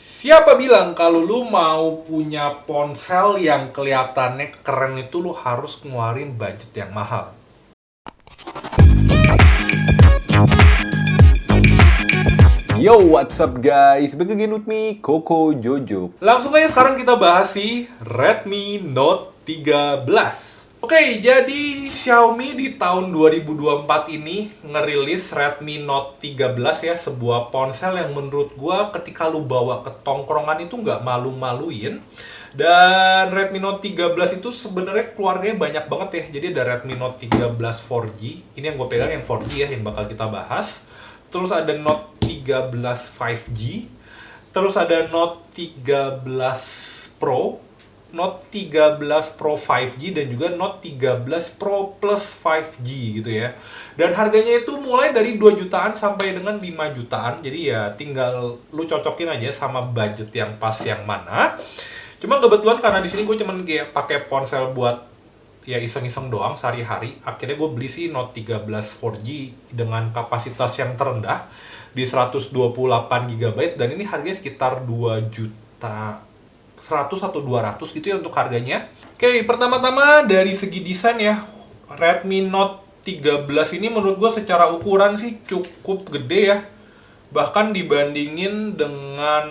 Siapa bilang kalau lu mau punya ponsel yang kelihatannya keren itu lu harus ngeluarin budget yang mahal? Yo, what's up guys? Back again with me, Koko Jojo. Langsung aja sekarang kita bahas si Redmi Note 13. Oke, jadi Xiaomi di tahun 2024 ini ngerilis Redmi Note 13 ya, sebuah ponsel yang menurut gua ketika lu bawa ke tongkrongan itu nggak malu-maluin. Dan Redmi Note 13 itu sebenarnya keluarganya banyak banget ya. Jadi ada Redmi Note 13 4G. Ini yang gue pegang yang 4G ya, yang bakal kita bahas. Terus ada Note 13 5G. Terus ada Note 13 Pro, Note 13 Pro 5G, dan juga Note 13 Pro Plus 5G gitu ya. Dan harganya itu mulai dari 2 jutaan sampai dengan 5 jutaan. Jadi ya tinggal lu cocokin aja sama budget yang pas yang mana. Cuma kebetulan karena di sini gue cuman kayak pakai ponsel buat ya iseng-iseng doang sehari-hari. Akhirnya gue beli sih Note 13 4G dengan kapasitas yang terendah di 128 GB, dan ini harganya sekitar 2 juta 100 atau 200 gitu ya untuk harganya. Oke, pertama-tama dari segi desain ya, Redmi Note 13 ini menurut gue secara ukuran sih cukup gede ya. Bahkan dibandingin dengan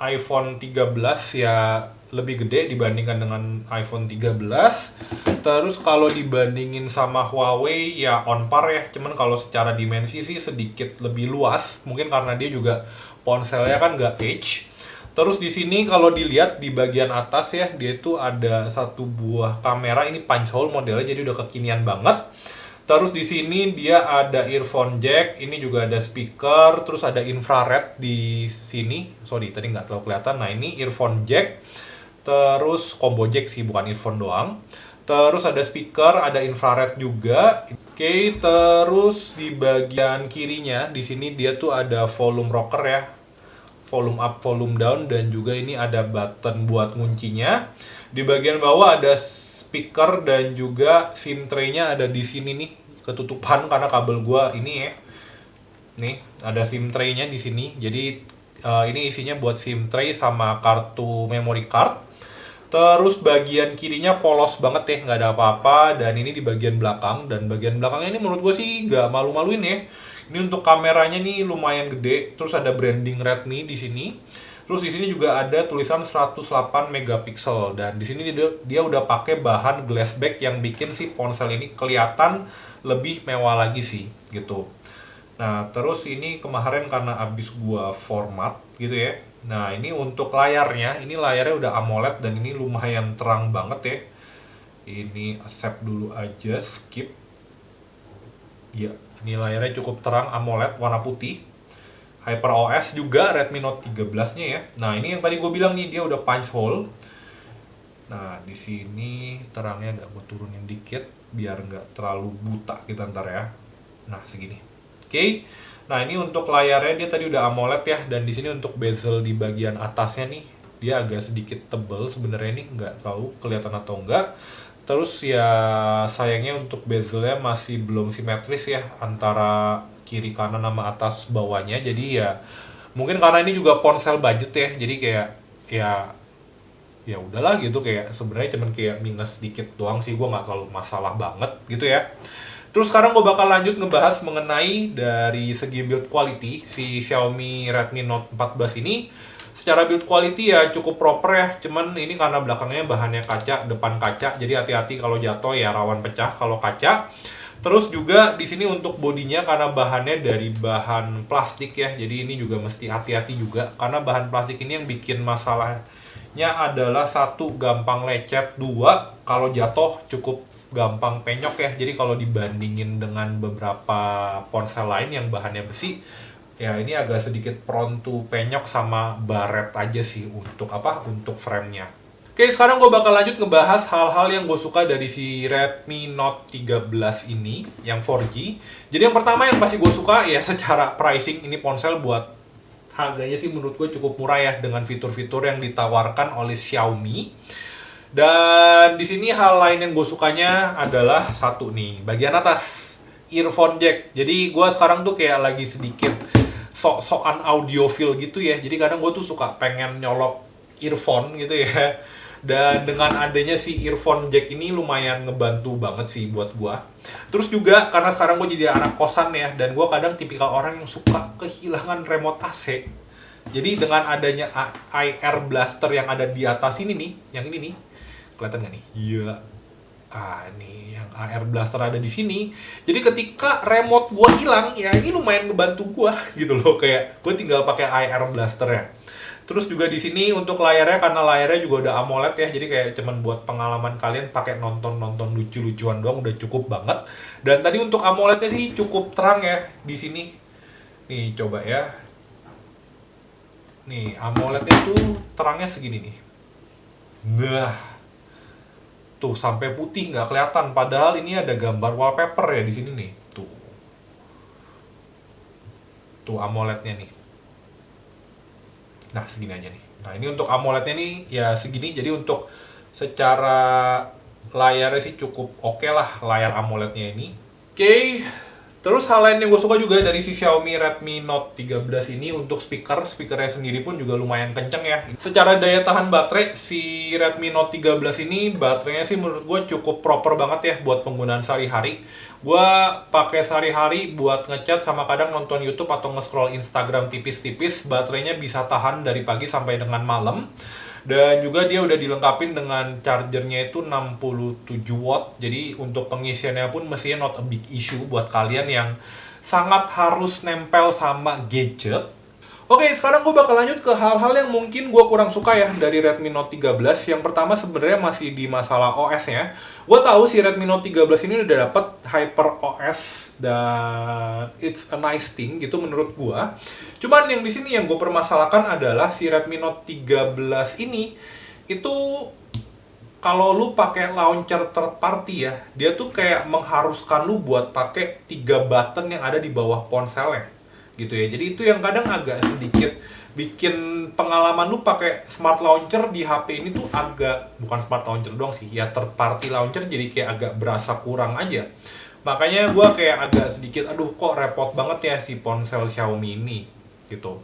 iPhone 13 ya lebih gede dibandingkan dengan iPhone 13. Terus kalau dibandingin sama Huawei ya on par ya. Cuman kalau secara dimensi sih sedikit lebih luas. Mungkin karena dia juga ponselnya kan nggak H. Terus di sini kalau dilihat di bagian atas ya, dia itu ada satu buah kamera, ini punch hole modelnya, jadi udah kekinian banget. Terus di sini dia ada earphone jack, ini juga ada speaker, terus ada infrared di sini. Sorry, tadi nggak terlalu kelihatan. Nah, ini earphone jack, terus combo jack sih, bukan earphone doang. Terus ada speaker, ada infrared juga. Oke, terus di bagian kirinya, di sini dia tuh ada volume rocker ya. Volume up, volume down, dan juga ini ada button buat nguncinya. Di bagian bawah ada speaker dan juga SIM tray-nya ada di sini nih, ketutupan karena kabel gua ini ya. Nih, ada SIM tray-nya di sini. Jadi ini isinya buat SIM tray sama kartu memory card. Terus bagian kirinya polos banget ya, nggak ada apa-apa. Dan ini di bagian belakang, dan bagian belakangnya ini menurut gue sih nggak malu-maluin ya. Ini untuk kameranya nih lumayan gede. Terus ada branding Redmi di sini. Terus di sini juga ada tulisan 108 megapiksel, dan di sini dia udah pakai bahan glass back yang bikin si ponsel ini kelihatan lebih mewah lagi sih gitu. Nah, terus ini kemarin karena abis gua format gitu ya. Nah, ini untuk layarnya, ini layarnya udah AMOLED dan ini lumayan terang banget ya. Ini accept dulu aja, skip. Ya, ini layarnya cukup terang, AMOLED warna putih. HyperOS juga Redmi Note 13-nya ya. Nah, ini yang tadi gue bilang nih, dia udah punch hole. Nah, di sini terangnya agak gue turunin dikit biar nggak terlalu buta kita ntar ya. Nah, segini. Oke. Nah, ini untuk layarnya dia tadi udah AMOLED ya, dan di sini untuk bezel di bagian atasnya nih, dia agak sedikit tebel sebenarnya, ini nggak terlalu kelihatan atau enggak. Terus ya sayangnya untuk bezelnya masih belum simetris ya antara kiri kanan sama atas bawahnya. Jadi ya mungkin karena ini juga ponsel budget ya. Jadi kayak ya udahlah gitu, kayak sebenarnya cuman kayak minus sedikit doang sih, gue nggak terlalu masalah banget gitu ya. Terus sekarang gue bakal lanjut ngebahas mengenai dari segi build quality si Xiaomi Redmi Note 14 ini. Secara build quality ya cukup proper ya, cuman ini karena belakangnya bahannya kaca, depan kaca, jadi hati-hati kalau jatuh ya, rawan pecah kalau kaca. Terus juga di sini untuk bodinya karena bahannya dari bahan plastik ya, jadi ini juga mesti hati-hati juga karena bahan plastik ini yang bikin masalahnya adalah satu, gampang lecet, dua, kalau jatuh cukup gampang penyok ya. Jadi kalau dibandingin dengan beberapa ponsel lain yang bahannya besi, ya ini agak sedikit prone to penyok sama baret aja sih untuk untuk framenya. Oke, sekarang gue bakal lanjut ngebahas hal-hal yang gue suka dari si Redmi Note 13 ini yang 4G. Jadi yang pertama yang pasti gue suka ya secara pricing, ini ponsel buat harganya sih menurut gue cukup murah ya dengan fitur-fitur yang ditawarkan oleh Xiaomi. Dan di sini hal lain yang gue sukanya adalah satu nih, bagian atas earphone jack. Jadi gue sekarang tuh kayak lagi sedikit sok-sokan audiophile gitu ya. Jadi kadang gue tuh suka pengen nyolok earphone gitu ya. Dan dengan adanya si earphone jack ini lumayan ngebantu banget sih buat gue. Terus juga karena sekarang gue jadi anak kosan ya, dan gue kadang tipikal orang yang suka kehilangan remote AC. Jadi dengan adanya air blaster yang ada di atas ini nih, yang ini nih, kelihatan nggak nih? Iya. Nih yang air blaster ada di sini. Jadi ketika remote gua hilang, ya ini lumayan ngebantu gua gitu loh, kayak gua tinggal pakai air blaster ya. Terus juga di sini untuk layarnya, karena layarnya juga udah AMOLED ya, jadi kayak cuman buat pengalaman kalian pakai nonton lucu-lucuan doang udah cukup banget. Dan tadi untuk AMOLED-nya sih cukup terang ya di sini. Nih coba ya. Nih AMOLED-nya tuh terangnya segini nih. Nah, tuh sampai putih nggak kelihatan, padahal ini ada gambar wallpaper ya di sini nih. Tuh AMOLED-nya nih. Nah segini aja nih. Nah ini untuk AMOLED-nya nih ya segini. Jadi untuk secara layarnya sih cukup oke lah layar AMOLED-nya ini. Oke. Terus hal lain yang gue suka juga dari si Xiaomi Redmi Note 13 ini untuk speakernya sendiri pun juga lumayan kenceng ya. Secara daya tahan baterai, si Redmi Note 13 ini baterainya sih menurut gue cukup proper banget ya buat penggunaan sehari-hari. Gue pakai sehari-hari buat ngechat sama kadang nonton YouTube atau nge-scroll Instagram tipis-tipis, baterainya bisa tahan dari pagi sampai dengan malam. Dan juga dia udah dilengkapin dengan chargernya itu 67 watt. Jadi untuk pengisiannya pun mestinya not a big issue buat kalian yang sangat harus nempel sama gadget. Oke, sekarang gue bakal lanjut ke hal-hal yang mungkin gue kurang suka ya dari Redmi Note 13. Yang pertama sebenarnya masih di masalah OS-nya. Gue tahu si Redmi Note 13 ini udah dapet Hyper OS dan it's a nice thing gitu menurut gue. Cuman yang di sini yang gue permasalahkan adalah si Redmi Note 13 ini itu kalau lu pakai launcher third party ya, dia tuh kayak mengharuskan lu buat pakai 3 button yang ada di bawah ponselnya gitu ya. Jadi itu yang kadang agak sedikit bikin pengalaman lu pakai smart launcher di HP ini tuh agak, bukan smart launcher doang sih ya, third party launcher, jadi kayak agak berasa kurang aja. Makanya gue kayak agak sedikit aduh kok repot banget ya si ponsel Xiaomi ini gitu.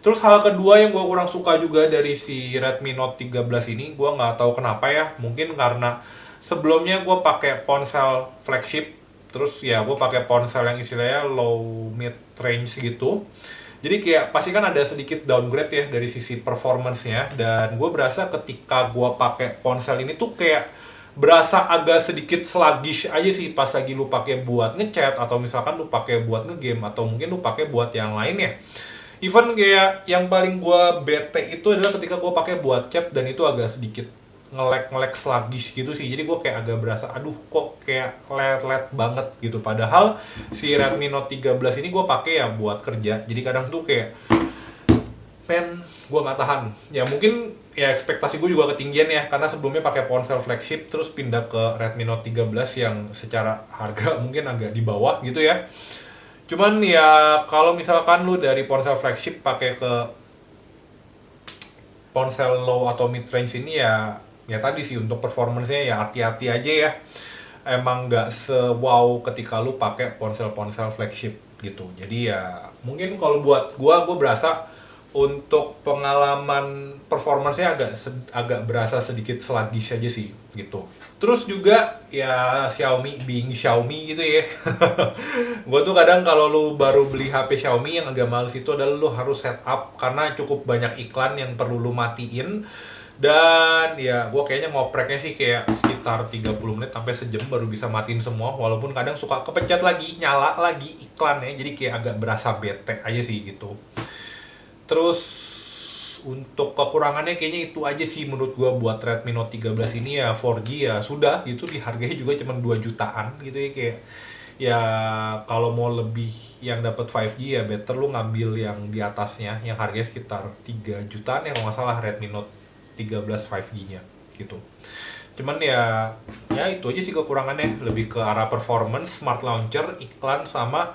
Terus hal kedua yang gue kurang suka juga dari si Redmi Note 13 ini, gue nggak tahu kenapa ya, mungkin karena sebelumnya gue pakai ponsel flagship, terus ya gue pakai ponsel yang istilahnya low mid range gitu. Jadi kayak pasti kan ada sedikit downgrade ya dari sisi performance-nya, dan gue berasa ketika gue pakai ponsel ini tuh kayak berasa agak sedikit sluggish aja sih pas lagi lu pakai buat ngechat, atau misalkan lu pakai buat ngegame, atau mungkin lu pakai buat yang lainnya. Even kayak yang paling gue bete itu adalah ketika gue pakai buat chat, dan itu agak sedikit nge-lag sluggish gitu sih. Jadi gue kayak agak berasa aduh kok kayak lag banget gitu. Padahal si Redmi Note 13 ini gue pakai ya buat kerja. Jadi kadang tuh kayak gue nggak tahan. Ya mungkin ya ekspektasi gue juga ketinggian ya, karena sebelumnya pakai ponsel flagship terus pindah ke Redmi Note 13 yang secara harga mungkin agak di bawah gitu ya. Cuman ya kalau misalkan lu dari ponsel flagship pakai ke ponsel low atau mid range ini ya tadi sih untuk performance-nya ya hati-hati aja ya. Emang nggak se-wow ketika lu pakai ponsel-ponsel flagship gitu. Jadi ya mungkin kalau buat gua berasa untuk pengalaman performance-nya agak berasa sedikit sluggish aja sih gitu. Terus juga ya Xiaomi being Xiaomi gitu ya. Gue tuh kadang kalau lu baru beli HP Xiaomi yang agak males itu adalah lu harus setup karena cukup banyak iklan yang perlu lu matiin. Dan ya gue kayaknya ngopreknya sih kayak sekitar 30 menit sampai sejam baru bisa matiin semua, walaupun kadang suka kepencet lagi, nyala lagi iklannya, jadi kayak agak berasa bete aja sih gitu. Terus untuk kekurangannya kayaknya itu aja sih menurut gue buat Redmi Note 13 ini. Ya 4G ya sudah gitu, dihargai juga cuma 2 jutaan gitu ya, kayak ya kalau mau lebih yang dapat 5G ya better lu ngambil yang di atasnya yang harganya sekitar 3 jutaan ya kalau nggak salah, Redmi Note 13 5G-nya gitu. Cuman ya itu aja sih kekurangannya, lebih ke arah performance, smart launcher, iklan, sama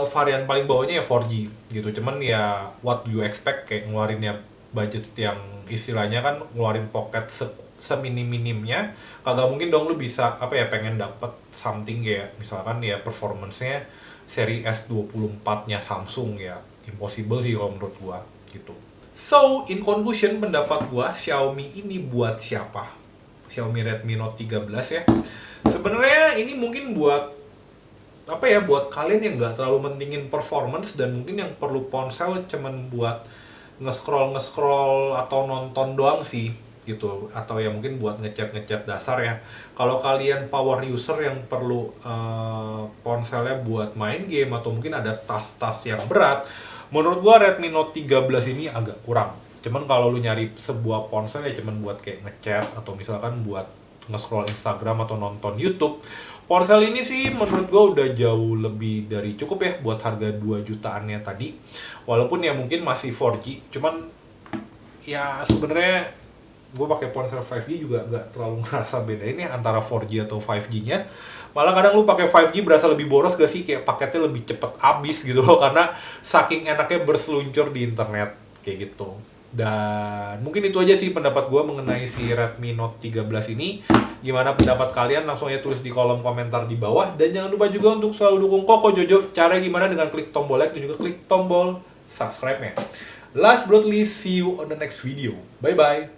varian paling bawahnya ya 4G gitu. Cuman ya what do you expect, kayak ngeluarinnya budget yang istilahnya kan ngeluarin pocket seminim-minimnya, kagak mungkin dong lu bisa pengen dapet something kayak misalkan ya performance-nya seri S24-nya Samsung ya. Impossible sih kalau menurut gua gitu. So, in conclusion, pendapat gua, Xiaomi ini buat siapa? Xiaomi Redmi Note 13 ya. Sebenarnya ini mungkin buat apa ya, buat kalian yang nggak terlalu mentingin performance dan mungkin yang perlu ponsel cuman buat nge-scroll atau nonton doang sih gitu, atau ya mungkin buat ngechat dasar ya. Kalau kalian power user yang perlu ponselnya buat main game atau mungkin ada tas-tas yang berat, menurut gua Redmi Note 13 ini agak kurang. Cuman kalau lu nyari sebuah ponsel ya cuman buat kayak ngechat atau misalkan buat nge-scroll Instagram atau nonton YouTube, ponsel ini sih menurut gue udah jauh lebih dari cukup ya buat harga 2 jutaannya tadi. Walaupun ya mungkin masih 4G, cuman ya sebenarnya gue pakai ponsel 5G juga nggak terlalu ngerasa beda ini antara 4G atau 5G-nya. Malah kadang lu pakai 5G berasa lebih boros gak sih, kayak paketnya lebih cepet habis gitu loh karena saking enaknya berseluncur di internet kayak gitu. Dan mungkin itu aja sih pendapat gue mengenai si Redmi Note 13 ini. Gimana pendapat kalian? Langsung aja tulis di kolom komentar di bawah. Dan jangan lupa juga untuk selalu dukung Koko Jojo. Caranya gimana? Dengan klik tombol like dan juga klik tombol subscribe-nya. Last but not least, see you on the next video. Bye-bye.